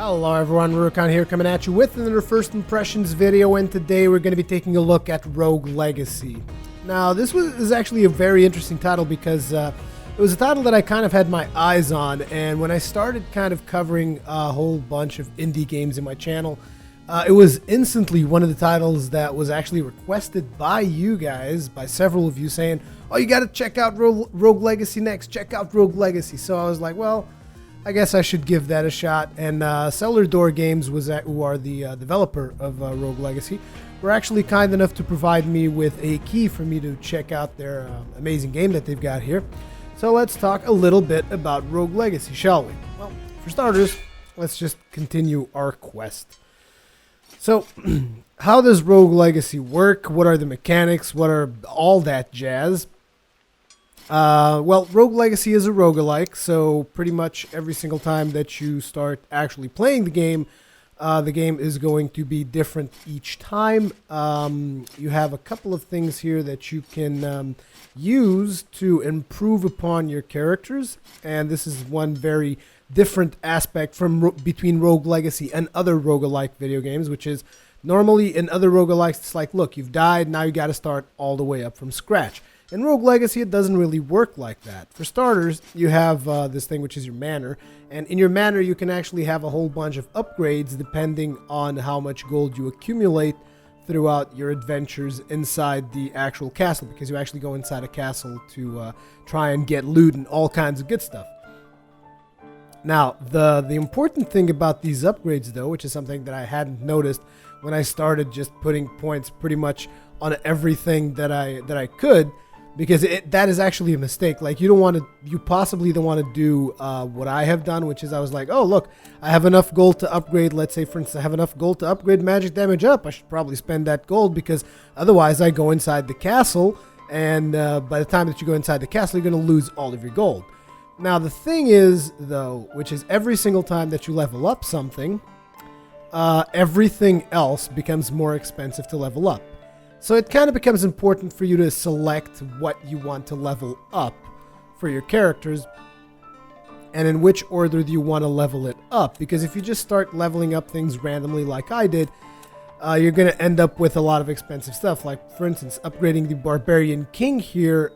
Hello everyone, Rurikhan here coming at you with another First Impressions video, and today we're going to be taking a look at Rogue Legacy. Now this is actually a very interesting title because it was a title that I kind of had my eyes on, and when I started kind of covering a whole bunch of indie games in my channel, it was instantly one of the titles that was actually requested by you guys, by several of you saying, oh, you got to check out Rogue Legacy next, check out Rogue Legacy. So I was like, well, I guess I should give that a shot. And Cellar Door Games, who are the developer of Rogue Legacy, were actually kind enough to provide me with a key for me to check out their amazing game that they've got here. So let's talk a little bit about Rogue Legacy, shall we? Well, for starters, let's just continue our quest. So, how does Rogue Legacy work? What are the mechanics? What are all that jazz? Well, Rogue Legacy is a roguelike, so pretty much every single time that you start actually playing the game is going to be different each time. You have a couple of things here that you can use to improve upon your characters, and this is one very different aspect from between Rogue Legacy and other roguelike video games, which is normally in other roguelikes, it's like, look, you've died, now you got to start all the way up from scratch. In Rogue Legacy, it doesn't really work like that. For starters, you have this thing which is your manor, and in your manor you can actually have a whole bunch of upgrades depending on how much gold you accumulate throughout your adventures inside the actual castle, because you actually go inside a castle to try and get loot and all kinds of good stuff. Now, the important thing about these upgrades, though, which is something that I hadn't noticed when I started just putting points pretty much on everything that I could, because that is actually a mistake. Like, you possibly don't want to do what I have done, which is I was like, oh, look, I have enough gold to upgrade, let's say, for instance, I have enough gold to upgrade magic damage up. I should probably spend that gold, because otherwise I go inside the castle, and by the time that you go inside the castle, you're going to lose all of your gold. Now, the thing is, though, which is every single time that you level up something, everything else becomes more expensive to level up. So it kind of becomes important for you to select what you want to level up for your characters, and in which order do you want to level it up. Because if you just start leveling up things randomly like I did, you're going to end up with a lot of expensive stuff. Like, for instance, upgrading the Barbarian King here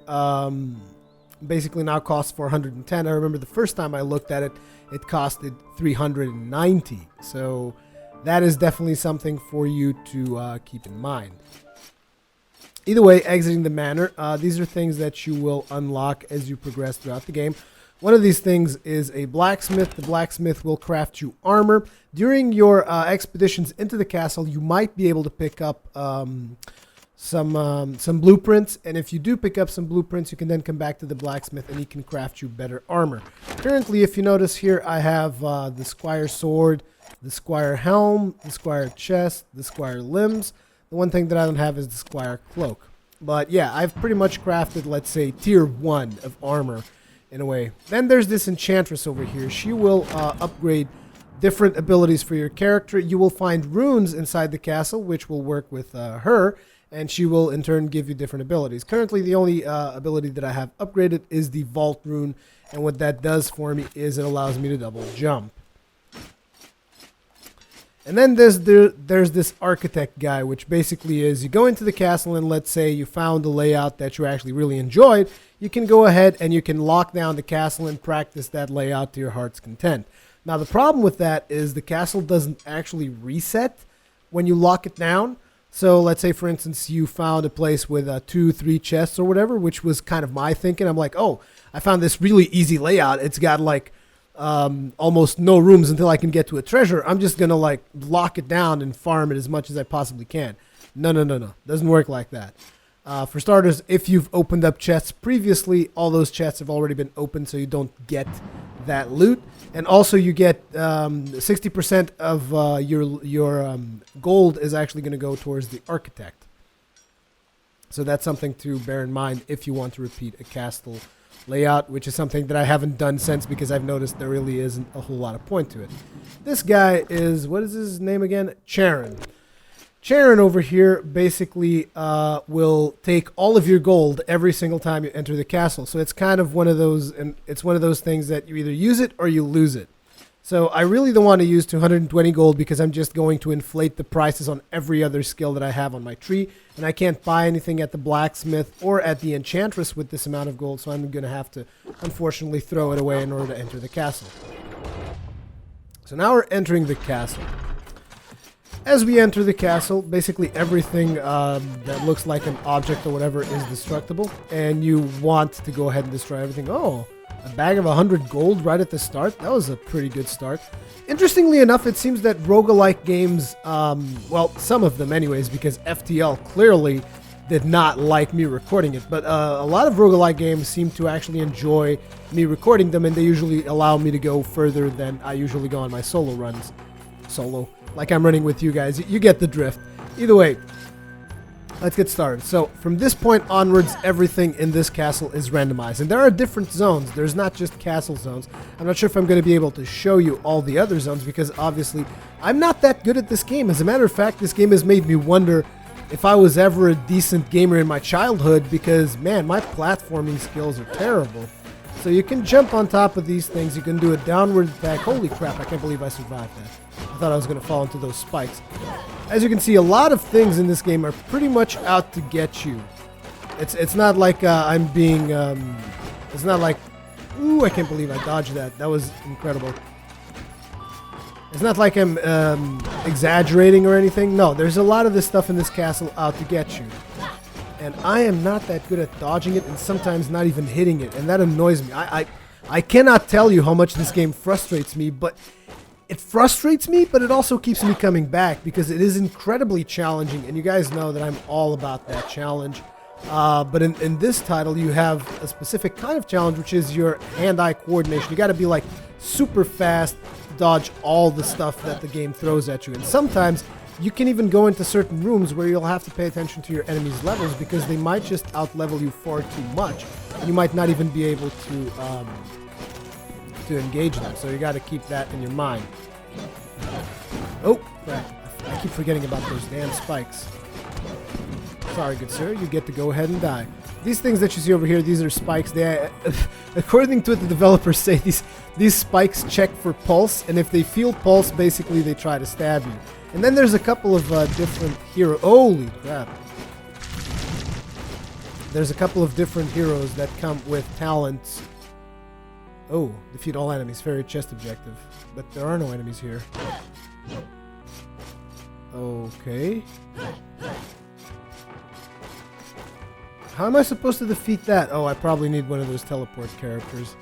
basically now costs 410. I remember the first time I looked at it, it costed 390. So that is definitely something for you to keep in mind. Either way, exiting the manor, these are things that you will unlock as you progress throughout the game. One of these things is a blacksmith. The blacksmith will craft you armor. During your expeditions into the castle, you might be able to pick up some blueprints, and if you do pick up some blueprints, you can then come back to the blacksmith and he can craft you better armor. Currently, if you notice here, I have the squire sword, the squire helm, the squire chest, the squire limbs. The one thing that I don't have is the squire cloak. But yeah, I've pretty much crafted, let's say, tier 1 of armor in a way. Then there's this enchantress over here. She will upgrade different abilities for your character. You will find runes inside the castle which will work with her, and she will in turn give you different abilities. Currently, the only ability that I have upgraded is the vault rune, and what that does for me is it allows me to double jump. And then there's this architect guy, which basically is you go into the castle and let's say you found a layout that you actually really enjoyed. You can go ahead and you can lock down the castle and practice that layout to your heart's content. Now, the problem with that is the castle doesn't actually reset when you lock it down. So let's say, for instance, you found a place with 2-3 chests or whatever, which was kind of my thinking. I'm like, oh, I found this really easy layout. It's got like almost no rooms until I can get to a treasure. I'm just going to like lock it down and farm it as much as I possibly can. No. Doesn't work like that. For starters, if you've opened up chests previously, all those chests have already been opened, so you don't get that loot. And also you get 60% of your gold is actually going to go towards the architect. So that's something to bear in mind if you want to repeat a castle layout, which is something that I haven't done since because I've noticed there really isn't a whole lot of point to it. This guy is, what is his name again? Charon. Charon over here basically will take all of your gold every single time you enter the castle. So it's kind of one of those, and it's one of those things that you either use it or you lose it. So I really don't want to use 220 gold because I'm just going to inflate the prices on every other skill that I have on my tree. And I can't buy anything at the blacksmith or at the enchantress with this amount of gold. So I'm going to have to, unfortunately, throw it away in order to enter the castle. So now we're entering the castle. As we enter the castle, basically everything that looks like an object or whatever is destructible. And you want to go ahead and destroy everything. Oh, a bag of 100 gold right at the start. That was a pretty good start. Interestingly enough, it seems that roguelike games, well, some of them anyways, because FTL clearly did not like me recording it. But a lot of roguelike games seem to actually enjoy me recording them, and they usually allow me to go further than I usually go on my solo runs. Solo. Like I'm running with you guys. You get the drift. Either way, let's get started. So from this point onwards, everything in this castle is randomized. And there are different zones. There's not just castle zones. I'm not sure if I'm going to be able to show you all the other zones because obviously I'm not that good at this game. As a matter of fact, this game has made me wonder if I was ever a decent gamer in my childhood because, man, my platforming skills are terrible. So you can jump on top of these things. You can do a downward attack. Holy crap, I can't believe I survived that. I thought I was going to fall into those spikes. As you can see, a lot of things in this game are pretty much out to get you. It's not like I'm being... it's not like... Ooh, I can't believe I dodged that. That was incredible. It's not like I'm exaggerating or anything. No, there's a lot of this stuff in this castle out to get you. And I am not that good at dodging it and sometimes not even hitting it. And that annoys me. I cannot tell you how much this game frustrates me, but... It frustrates me, but it also keeps me coming back because it is incredibly challenging, and you guys know that I'm all about that challenge. But in this title, you have a specific kind of challenge, which is your hand-eye coordination. You got to be like super fast to dodge all the stuff that the game throws at you. And sometimes you can even go into certain rooms where you'll have to pay attention to your enemies' levels because they might just out-level you far too much. You might not even be able to engage them, so you got to keep that in your mind. Oh crap, I keep forgetting about those damn spikes. Sorry, good sir, you get to go ahead and die. These things that you see over here, these are spikes. They, according to what the developers say, these spikes check for pulse, and if they feel pulse, basically they try to stab you. And then there's a couple of different heroes. Holy crap. There's a couple of different heroes that come with talents. Oh, defeat all enemies. Fairy chest objective. But there are no enemies here. Okay. How am I supposed to defeat that? Oh, I probably need one of those teleport characters.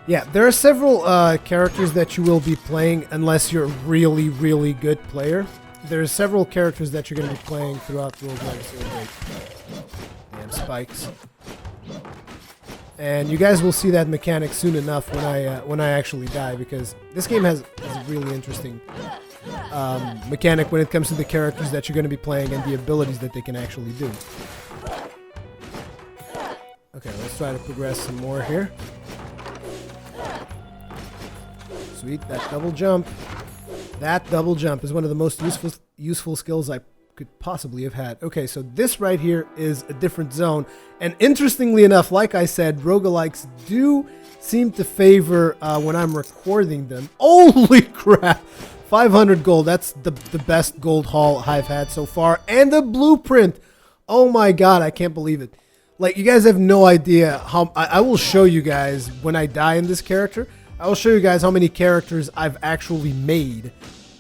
Yeah, there are several characters that you will be playing unless you're a really, really good player. There's several characters that you're going to be playing throughout Rogue Legacy. Damn spikes. And you guys will see that mechanic soon enough when I actually die, because this game has a really interesting mechanic when it comes to the characters that you're going to be playing and the abilities that they can actually do. Okay, let's try to progress some more here. Sweet, that double jump. That double jump is one of the most useful skills I could possibly have had. Okay, so this right here is a different zone. And interestingly enough, like I said, roguelikes do seem to favor when I'm recording them. Holy crap! 500 gold. That's the best gold haul I've had so far. And the blueprint. Oh my god, I can't believe it. Like, you guys have no idea how... I will show you guys when I die in this character. I will show you guys how many characters I've actually made.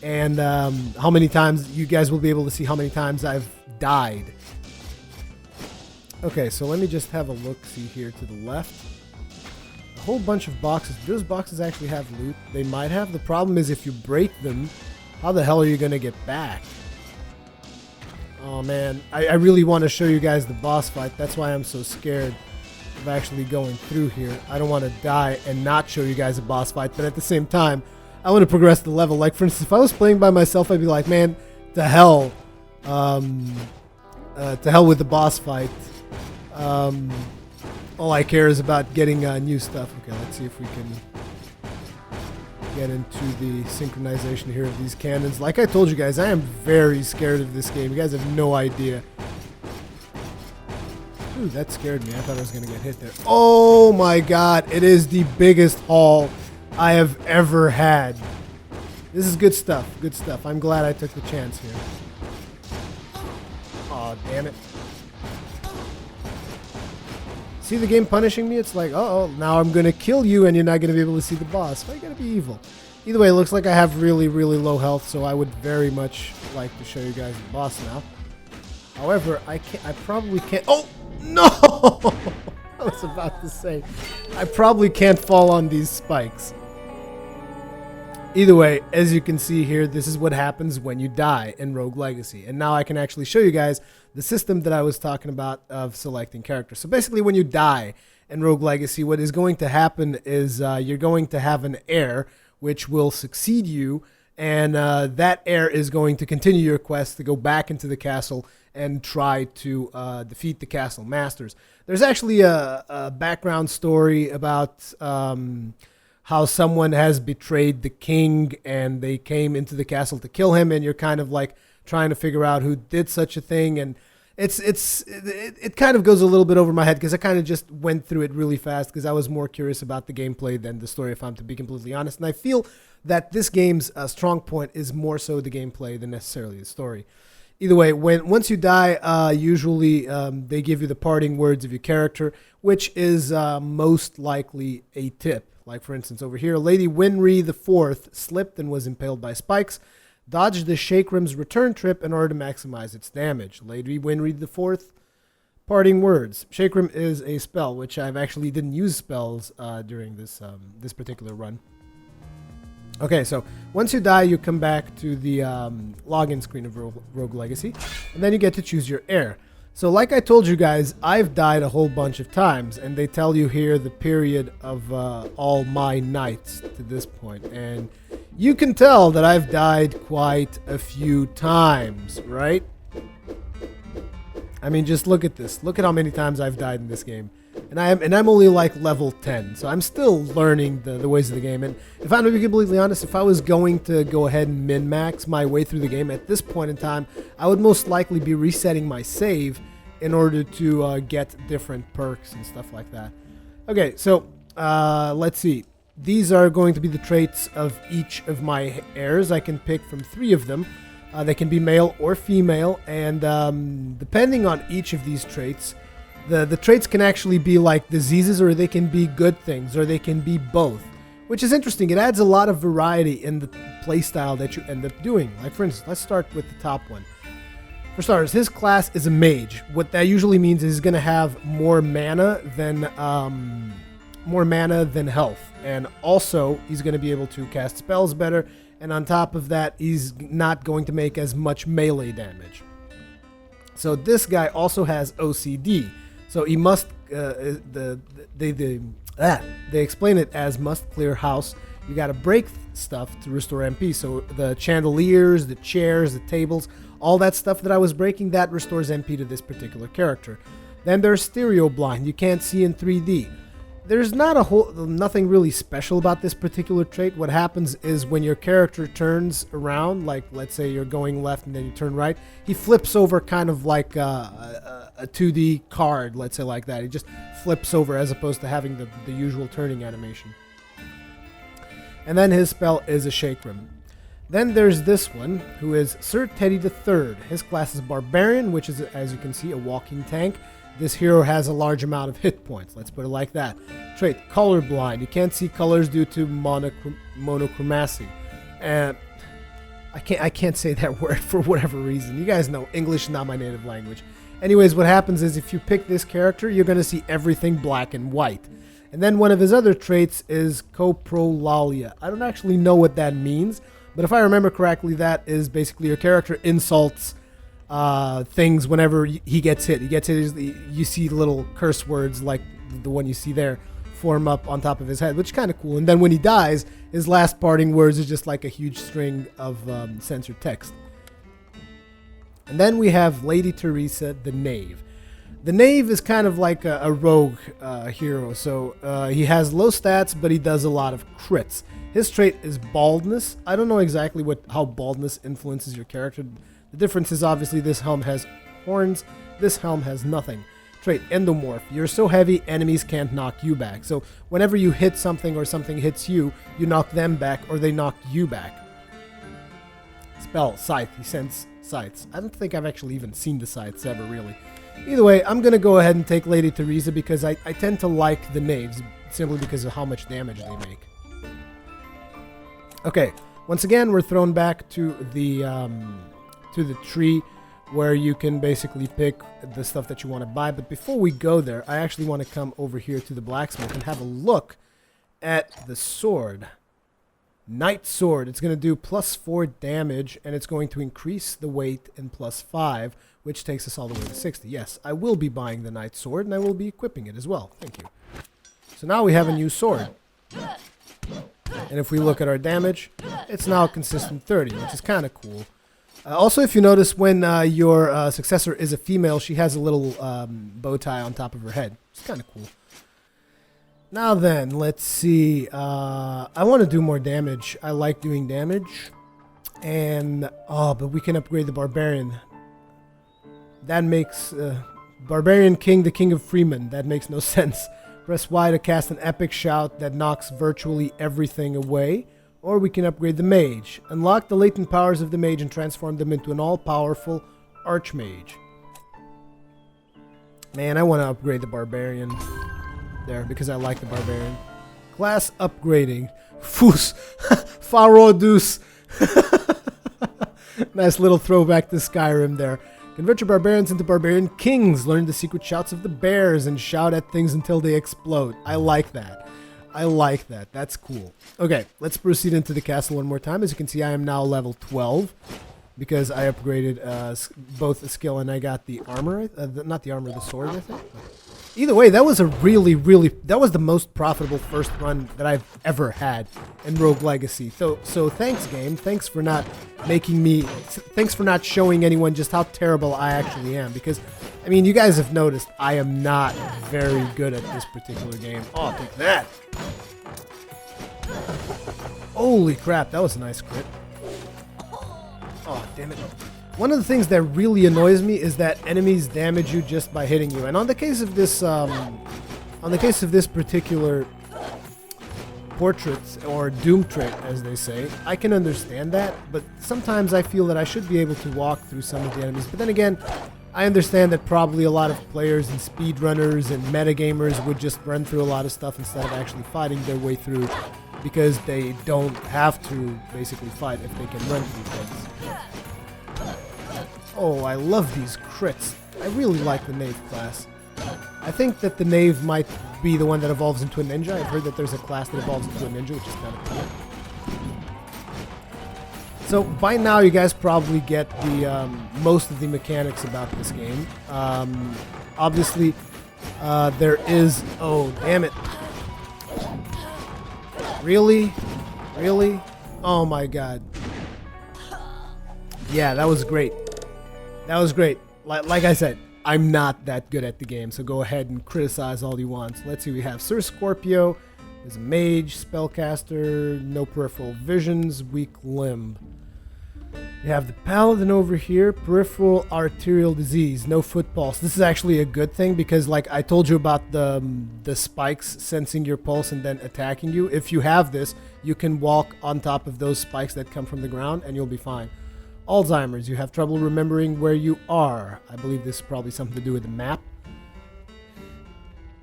And how many times you guys will be able to see how many times I've died. Okay, so let me just have a look-see here to the left. A whole bunch of boxes. Those boxes actually have loot. They might have. The problem is if you break them, how the hell are you going to get back? Oh man, I really want to show you guys the boss fight. That's why I'm so scared of actually going through here. I don't want to die and not show you guys a boss fight, but at the same time, I want to progress the level. Like, for instance, if I was playing by myself, I'd be like, man, to hell with the boss fight. All I care is about getting new stuff. Okay, let's see if we can get into the synchronization here of these cannons. Like I told you guys, I am very scared of this game. You guys have no idea. Ooh, that scared me. I thought I was going to get hit there. Oh my god, it is the biggest haul I have ever had. This is good stuff. Good stuff. I'm glad I took the chance here. Aw, damn it. See the game punishing me? It's like, oh, now I'm going to kill you and you're not going to be able to see the boss. Why you got to be evil? Either way, it looks like I have really, really low health, so I would very much like to show you guys the boss now. However, I probably can't. Oh, no! I was about to say, I probably can't fall on these spikes. Either way, as you can see here, this is what happens when you die in Rogue Legacy. And now I can actually show you guys the system that I was talking about of selecting characters. So basically, when you die in Rogue Legacy, what is going to happen is you're going to have an heir which will succeed you, and that heir is going to continue your quest to go back into the castle and try to defeat the castle masters. There's actually a background story about how someone has betrayed the king and they came into the castle to kill him, and you're kind of like trying to figure out who did such a thing. And it kind of goes a little bit over my head because I kind of just went through it really fast because I was more curious about the gameplay than the story, if I'm to be completely honest. And I feel that this game's strong point is more so the gameplay than necessarily the story. Either way, once you die, usually they give you the parting words of your character, which is most likely a tip. Like, for instance, over here, Lady Winry IV slipped and was impaled by spikes. Dodge the Shakram's return trip in order to maximize its damage. Lady Winry IV, parting words. Shakram is a spell, which I've actually didn't use spells during this particular run. Okay, so once you die, you come back to the login screen of Rogue Legacy, and then you get to choose your heir. So like I told you guys, I've died a whole bunch of times, and they tell you here the period of all my nights to this point. And you can tell that I've died quite a few times, right? I mean, just look at this. Look at how many times I've died in this game. And I'm only like level 10, so I'm still learning the ways of the game. And if I'm to be completely honest, if I was going to go ahead and min-max my way through the game at this point in time, I would most likely be resetting my save in order to get different perks and stuff like that. Okay, so let's see. These are going to be the traits of each of my heirs. I can pick from 3 of them. They can be male or female, and depending on each of these traits, the traits can actually be like diseases, or they can be good things, or they can be both, which is interesting. It adds a lot of variety in the playstyle that you end up doing. Like, for instance, let's start with the top one. For starters, his class is a mage. What that usually means is he's going to have more mana than health, and also he's going to be able to cast spells better. And on top of that, he's not going to make as much melee damage. So this guy also has OCD. So he must, they explain it as must clear house. You got to break stuff to restore MP. So the chandeliers, the chairs, the tables, all that stuff that I was breaking, that restores MP to this particular character. Then there's stereo blind. You can't see in 3D. There's nothing really special about this particular trait. What happens is when your character turns around, like let's say you're going left and then you turn right, he flips over kind of like a 2D card, let's say like that. He just flips over as opposed to having the usual turning animation. And then his spell is a Shakram. Then there's this one, who is Sir Teddy III. His class is Barbarian, which is, as you can see, a walking tank. This hero has a large amount of hit points, let's put it like that. Trait, colorblind. You can't see colors due to monochromacy. I can't say that word for whatever reason. You guys know English is not my native language. Anyways, what happens is if you pick this character, you're going to see everything black and white. And then one of his other traits is coprolalia. I don't actually know what that means, but if I remember correctly, that is basically your character insults things whenever he gets hit. He gets hit, you see little curse words like the one you see there form up on top of his head, which is kind of cool. And then when he dies, his last parting words is just like a huge string of censored text. And then we have Lady Teresa, the Knave. The Knave is kind of like a rogue hero, so he has low stats, but he does a lot of crits. His trait is baldness. I don't know exactly how baldness influences your character. The difference is obviously this helm has horns, this helm has nothing. trait, Endomorph. You're so heavy, enemies can't knock you back. So whenever you hit something or something hits you, you knock them back or they knock you back. Spell, Scythe. He sends scythes. I don't think I've actually even seen the scythes ever, really. Either way, I'm going to go ahead and take Lady Teresa because I tend to like the knaves simply because of how much damage they make. Okay, once again, we're thrown back to the tree where you can basically pick the stuff that you want to buy. But before we go there, I actually want to come over here to the blacksmith and have a look at the sword. Knight Sword. It's going to do +4 damage, and it's going to increase the weight in +5, which takes us all the way to 60. Yes, I will be buying the Knight Sword, and I will be equipping it as well. Thank you. So now we have a new sword. And if we look at our damage, it's now consistent 30, which is kind of cool. Also, if you notice, when your successor is a female, she has a little bow tie on top of her head. It's kind of cool. Now then, let's see. I want to do more damage. I like doing damage. And, but we can upgrade the Barbarian. That makes... Barbarian King, the King of Freemen. That makes no sense. Press Y to cast an epic shout that knocks virtually everything away. Or we can upgrade the Mage. Unlock the latent powers of the Mage and transform them into an all-powerful Archmage. Man, I want to upgrade the Barbarian there because I like the Barbarian. Class upgrading. Fus. Farodus. Nice little throwback to Skyrim there. Convert your barbarians into barbarian kings. Learn the secret shouts of the bears and shout at things until they explode. I like that. I like that. That's cool. Okay, let's proceed into the castle one more time. As you can see, I am now level 12 because I upgraded both the skill and I got the armor. Not the armor, the sword, I think. Either way, that was a that was the most profitable first run that I've ever had in Rogue Legacy. So thanks, game. Thanks for not thanks for not showing anyone just how terrible I actually am. Because, I mean, you guys have noticed I am not very good at this particular game. Oh, take that. Holy crap, that was a nice crit. Oh, damn it. One of the things that really annoys me is that enemies damage you just by hitting you. And on the case of this particular portrait, or doom trait as they say, I can understand that, but sometimes I feel that I should be able to walk through some of the enemies. But then again, I understand that probably a lot of players and speedrunners and metagamers would just run through a lot of stuff instead of actually fighting their way through, because they don't have to basically fight if they can run through things. Oh, I love these crits. I really like the Knave class. I think that the Knave might be the one that evolves into a ninja. I've heard that there's a class that evolves into a ninja, which is kind of cool. So by now you guys probably get the most of the mechanics about this game. Obviously, there is... Oh, damn it. Really? Really? Oh my god. Yeah, that was great. That was great. Like I said, I'm not that good at the game, so go ahead and criticize all you want. So let's see, we have Sir Scorpio, is a mage, spellcaster, no peripheral visions, weak limb. We have the Paladin over here, peripheral arterial disease, no foot pulse. This is actually a good thing because, like I told you about the spikes sensing your pulse and then attacking you. If you have this, you can walk on top of those spikes that come from the ground and you'll be fine. Alzheimer's, you have trouble remembering where you are. I believe this is probably something to do with the map.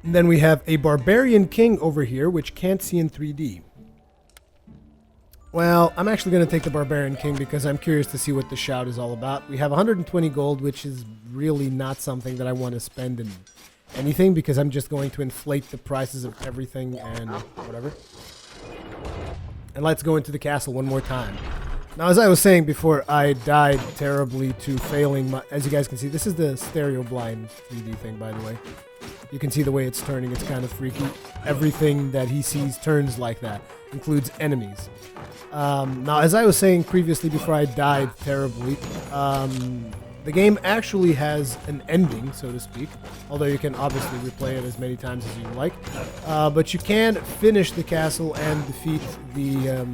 And then we have a Barbarian King over here, which can't see in 3D. Well, I'm actually going to take the Barbarian King because I'm curious to see what the shout is all about. We have 120 gold, which is really not something that I want to spend in anything because I'm just going to inflate the prices of everything and whatever. And let's go into the castle one more time. Now, as I was saying before, I died terribly to failing my... As you guys can see, this is the stereo blind 3D thing, by the way. You can see the way it's turning. It's kind of freaky. Everything that he sees turns like that. Includes enemies. Now, as I was saying previously before I died terribly, the game actually has an ending, so to speak. Although you can obviously replay it as many times as you like. But you can finish the castle and defeat the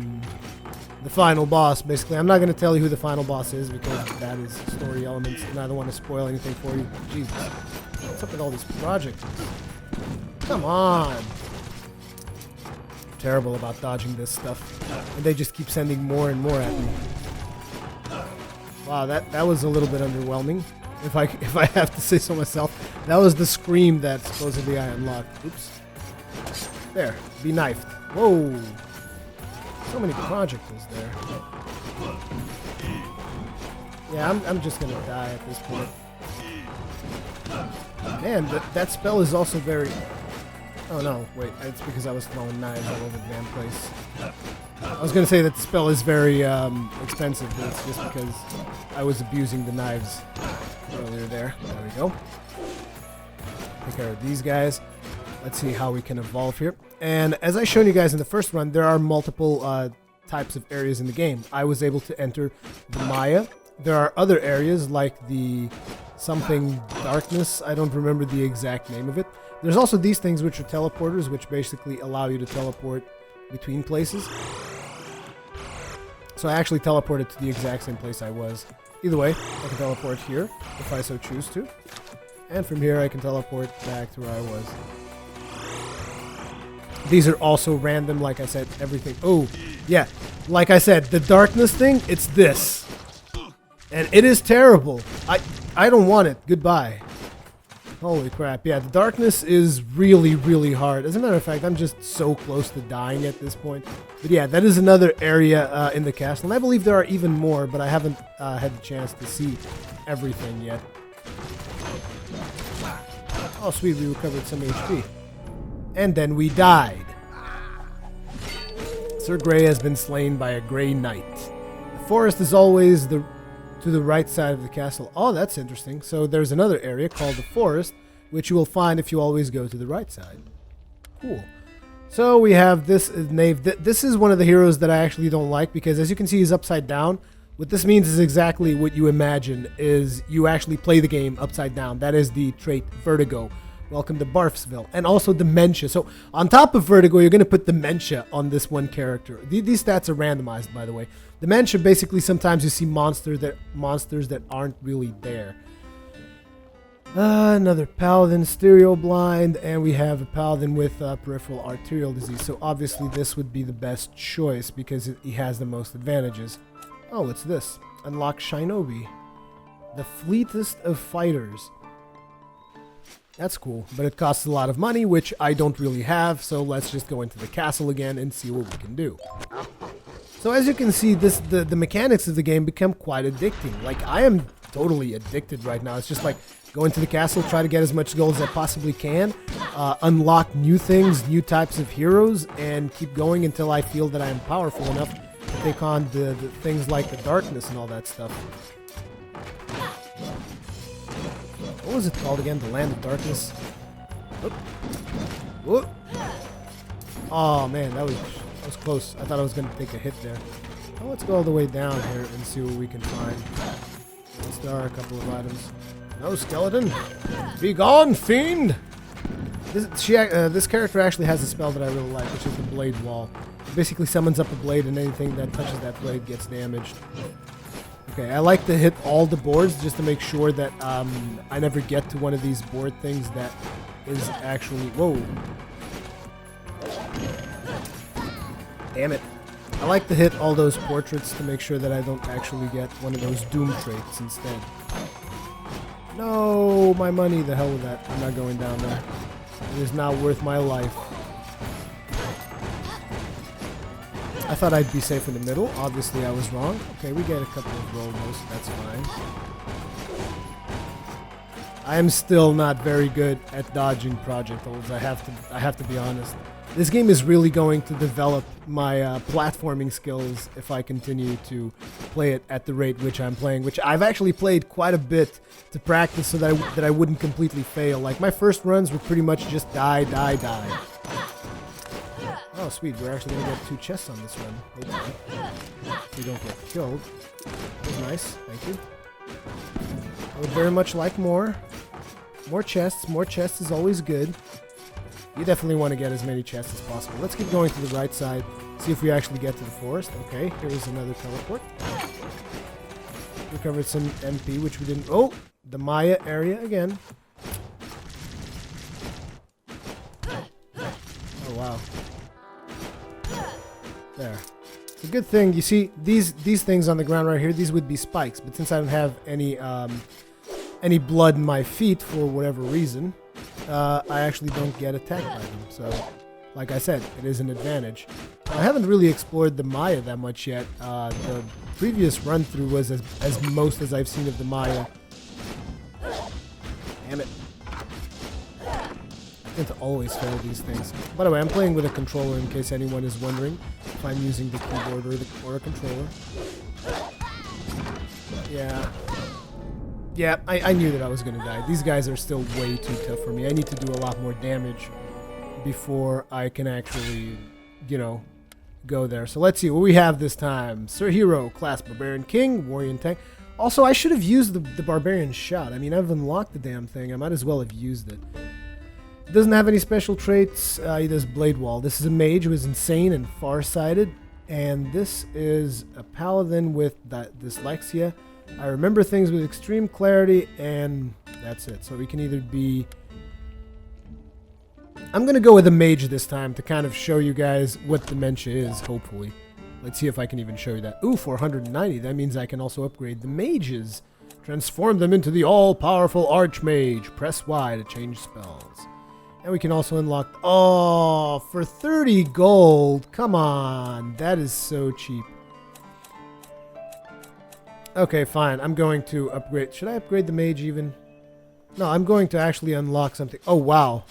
final boss, basically. I'm not going to tell you who the final boss is because that is story elements and I don't want to spoil anything for you. Jesus. What's up with all these projects? Come on. Terrible about dodging this stuff. And they just keep sending more and more at me. Wow, that was a little bit underwhelming. If I have to say so myself. That was the scream that supposedly I unlocked. Oops. There. Be knifed. Whoa. So many projectiles there. Yeah, I'm just gonna die at this point. Man, that spell is also very... Oh no, wait, it's because I was throwing knives all over the damn place. I was gonna say that the spell is very expensive, but it's just because I was abusing the knives earlier there. There we go. Take care of these guys. Let's see how we can evolve here. And as I showed you guys in the first run, there are multiple types of areas in the game. I was able to enter the Maya. There are other areas like the something darkness. I don't remember the exact name of it. There's also these things which are teleporters, which basically allow you to teleport between places. So I actually teleported to the exact same place I was. Either way, I can teleport here if I so choose to. And from here I can teleport back to where I was. These are also random, like I said, everything. Oh, yeah. Like I said, the darkness thing, it's this. And it is terrible. I don't want it. Goodbye. Holy crap. Yeah, the darkness is really, really hard. As a matter of fact, I'm just so close to dying at this point. But yeah, that is another area in the castle. And I believe there are even more, but I haven't had the chance to see everything yet. Oh, sweet. We recovered some HP. And then we died. Sir Grey has been slain by a Grey Knight. The forest is always to the right side of the castle. Oh, that's interesting. So there's another area called the forest, which you will find if you always go to the right side. Cool. So we have this knave. This is one of the heroes that I actually don't like because, as you can see, he's upside down. What this means is exactly what you imagine, is you actually play the game upside down. That is the trait Vertigo. Welcome to Barfsville. And also Dementia. So on top of Vertigo, you're going to put Dementia on this one character. These stats are randomized, by the way. Dementia, basically, sometimes you see monsters that aren't really there. Another Paladin, Stereo Blind, and we have a Paladin with peripheral arterial disease. So obviously this would be the best choice because he has the most advantages. Oh, what's this? Unlock Shinobi. The fleetest of fighters. That's cool, but it costs a lot of money, which I don't really have, so let's just go into the castle again and see what we can do. So as you can see, the mechanics of the game become quite addicting. Like, I am totally addicted right now. It's just like, go into the castle, try to get as much gold as I possibly can, unlock new things, new types of heroes, and keep going until I feel that I am powerful enough to take on the things like the darkness and all that stuff. What was it called again? The Land of Darkness? Whoop. Whoop. Oh man, that was close. I thought I was going to take a hit there. Well, let's go all the way down here and see what we can find. Yes, there are a couple of items. No, skeleton! Be gone, fiend! This character actually has a spell that I really like, which is the Blade Wall. It basically summons up a blade, and anything that touches that blade gets damaged. Okay, I like to hit all the boards just to make sure that I never get to one of these board things that is actually... Whoa! Damn it. I like to hit all those portraits to make sure that I don't actually get one of those doom traits instead. No, my money, the hell with that. I'm not going down there. It is not worth my life. I thought I'd be safe in the middle. Obviously, I was wrong. Okay, we get a couple of rolls. That's fine. I am still not very good at dodging projectiles. I have to be honest. This game is really going to develop my platforming skills if I continue to play it at the rate which I'm playing, which I've actually played quite a bit to practice so that I wouldn't completely fail. Like, my first runs were pretty much just die, die, die. Oh, sweet. We're actually going to get 2 chests on this run. Hopefully. We don't get killed. That's nice. Thank you. I would very much like more. More chests. More chests is always good. You definitely want to get as many chests as possible. Let's keep going to the right side. See if we actually get to the forest. Okay, here is another teleport. Recovered some MP, which we didn't... Oh! The Maya area again. There. It's a good thing. You see, these things on the ground right here, these would be spikes. But since I don't have any blood in my feet for whatever reason, I actually don't get attacked by them. So, like I said, it is an advantage. I haven't really explored the Maya that much yet. The previous run-through was as most as I've seen of the Maya. Damn it. I tend to always fail these things. By the way, I'm playing with a controller in case anyone is wondering if I'm using the keyboard or a controller. Yeah. Yeah, I knew that I was going to die. These guys are still way too tough for me. I need to do a lot more damage before I can actually, you know, go there. So let's see what we have this time. Sir Hero, class Barbarian King, Warrior Tank. Also, I should have used the Barbarian Shot. I mean, I've unlocked the damn thing. I might as well have used it. It doesn't have any special traits. He does Blade Wall. This is a mage who is insane and farsighted. And this is a paladin with dyslexia. I remember things with extreme clarity, and that's it. So we can either be... I'm going to go with a mage this time to kind of show you guys what dementia is, hopefully. Let's see if I can even show you that. Ooh, 490. That means I can also upgrade the mages. Transform them into the all-powerful Archmage. Press Y to change spells. And we can also unlock... Oh, for 30 gold. Come on. That is so cheap. Okay, fine. I'm going to upgrade... Should I upgrade the mage even? No, I'm going to actually unlock something. Oh, wow.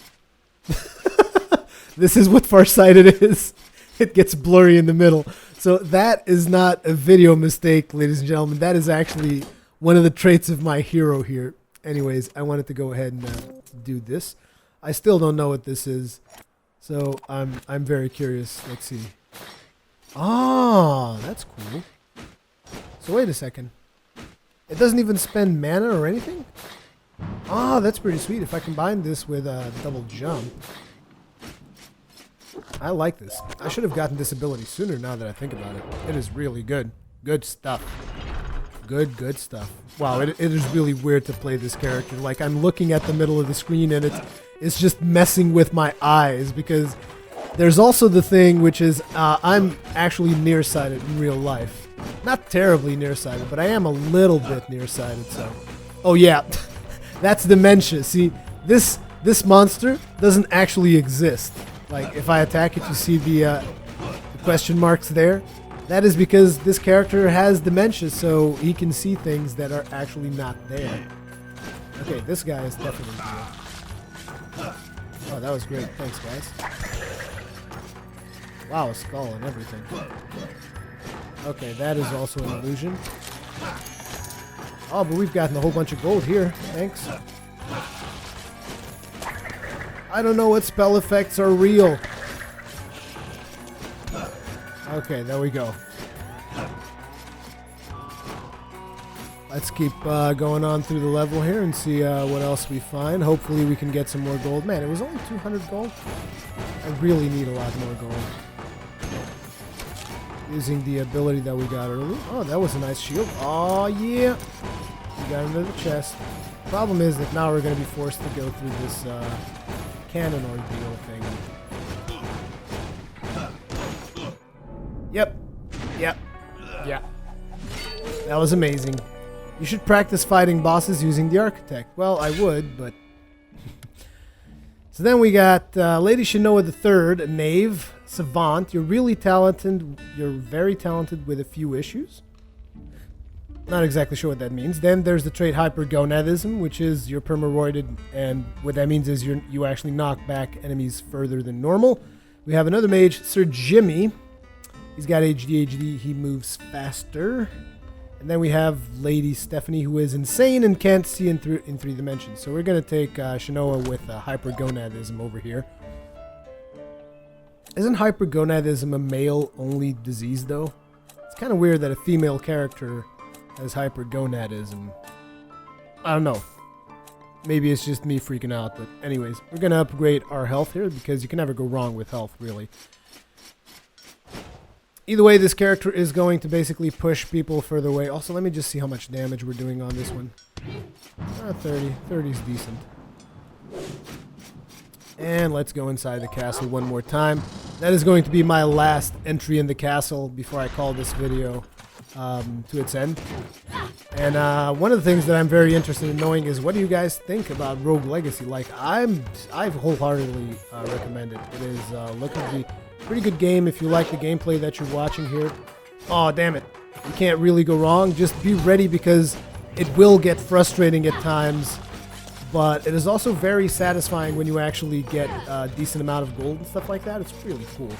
This is what farsighted is. It gets blurry in the middle. So that is not a video mistake, ladies and gentlemen. That is actually one of the traits of my hero here. Anyways, I wanted to go ahead and do this. I still don't know what this is, so I'm very curious. Let's see. Ah, that's cool. So wait a second. It doesn't even spend mana or anything? Ah, that's pretty sweet. If I combine this with a double jump. I like this. I should have gotten this ability sooner now that I think about it. It is really good. Good stuff. Good stuff. Wow, it is really weird to play this character. Like, I'm looking at the middle of the screen and it's just messing with my eyes because there's also the thing which is I'm actually nearsighted in real life. Not terribly nearsighted, but I am a little bit nearsighted, so... Oh yeah, that's dementia. See, this monster doesn't actually exist. Like, if I attack it, you see the question marks there? That is because this character has dementia, so he can see things that are actually not there. Okay, this guy is definitely here. Oh, that was great. Thanks, guys. Wow, a skull and everything. Okay, that is also an illusion. Oh, but we've gotten a whole bunch of gold here. Thanks. I don't know what spell effects are real. Okay, there we go. Let's keep going on through the level here and see what else we find. Hopefully we can get some more gold. Man, it was only 200 gold. I really need a lot more gold. Using the ability that we got earlier. Oh, that was a nice shield. Oh, yeah. We got into the chest. Problem is that now we're going to be forced to go through this cannon ordeal thing. Yep. That was amazing. You should practice fighting bosses using the Architect. Well, I would, but... So then we got Lady Shinoa III, a knave, savant. You're really talented. You're very talented with a few issues. Not exactly sure what that means. Then there's the trait hypergonadism, which is you're permaroided, and what that means is you actually knock back enemies further than normal. We have another mage, Sir Jimmy. He's got ADHD. He moves faster. And then we have Lady Stephanie, who is insane and can't see in three dimensions. So we're going to take Shinoa with hypergonadism over here. Isn't hypergonadism a male-only disease, though? It's kind of weird that a female character has hypergonadism. I don't know. Maybe it's just me freaking out, but anyways, we're going to upgrade our health here because you can never go wrong with health, really. Either way, this character is going to basically push people further away. Also, let me just see how much damage we're doing on this one. 30. 30 is decent. And let's go inside the castle one more time. that is going to be my last entry in the castle before I call this video to its end. And one of the things that I'm very interested in knowing is, what do you guys think about Rogue Legacy? Like, I wholeheartedly recommend it. It is looking to be a pretty good game if you like the gameplay that you're watching here. Oh, damn it. You can't really go wrong. Just be ready, because it will get frustrating at times. But it is also very satisfying when you actually get a decent amount of gold and stuff like that. It's really cool.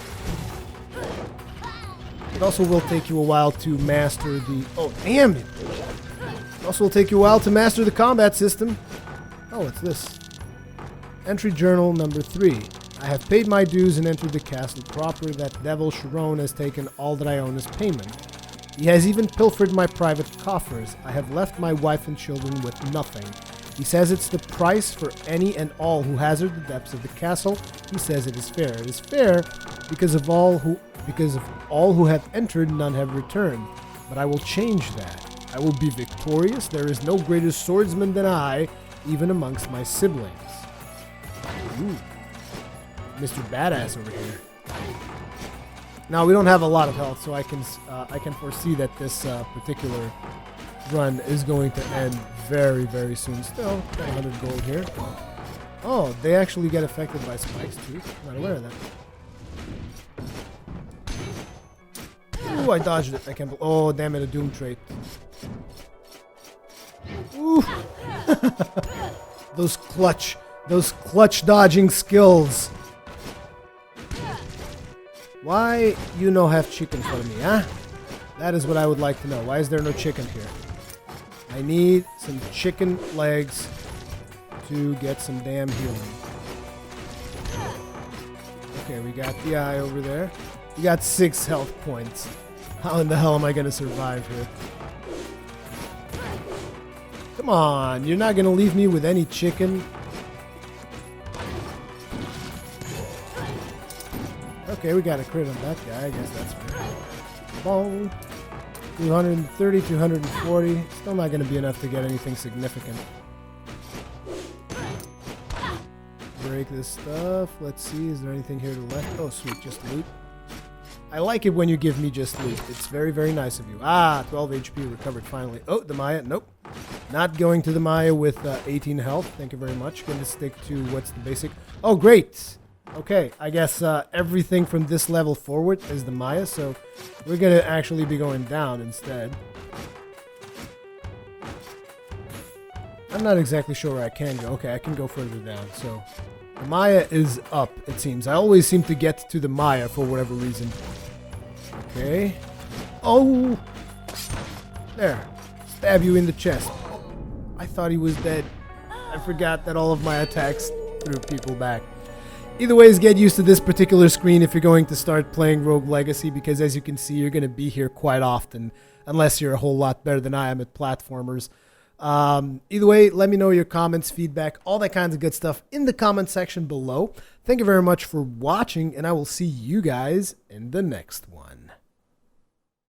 It also will take you a while to master the... Oh, damn it! It also will take you a while to master the combat system. Oh, what's this? Entry journal number 3. I have paid my dues and entered the castle proper. That devil Sharon has taken all that I own as payment. He has even pilfered my private coffers. I have left my wife and children with nothing. He says it's the price for any and all who hazard the depths of the castle. He says it is fair. It is fair because of all who have entered, none have returned. But I will change that. I will be victorious. There is no greater swordsman than I, even amongst my siblings. Ooh. Mr. Badass over here. Now, we don't have a lot of health, so I can foresee that this particular run is going to end very, very soon. Still, got 100 gold here. Oh, they actually get affected by spikes too. Not aware of that. Ooh, I dodged it. I can't. Oh, damn it! A doom trait. Ooh, those clutch dodging skills. Why you no have chicken for me, huh? That is what I would like to know. Why is there no chicken here? I need some chicken legs to get some damn healing. Okay, we got the eye over there. We got 6 health points. How in the hell am I going to survive here? Come on, you're not going to leave me with any chicken? Okay, we got a crit on that guy. I guess that's fair. Boom. 230, 240. Still not going to be enough to get anything significant. Break this stuff. Let's see. Is there anything here to the left? Oh, sweet. Just loot. I like it when you give me just loot. It's very, very nice of you. Ah, 12 HP recovered finally. Oh, the Maya. Nope. Not going to the Maya with 18 health. Thank you very much. Going to stick to what's the basic. Oh, great. Okay, I guess everything from this level forward is the Maya, so we're going to actually be going down instead. I'm not exactly sure where I can go. Okay, I can go further down, so the Maya is up, it seems. I always seem to get to the Maya for whatever reason. Okay. Oh! There. Stab you in the chest. I thought he was dead. I forgot that all of my attacks threw people back. Either ways, get used to this particular screen if you're going to start playing Rogue Legacy, because as you can see, you're going to be here quite often, unless you're a whole lot better than I am at platformers. Either way, let me know your comments, feedback, all that kinds of good stuff in the comment section below. Thank you very much for watching, and I will see you guys in the next one.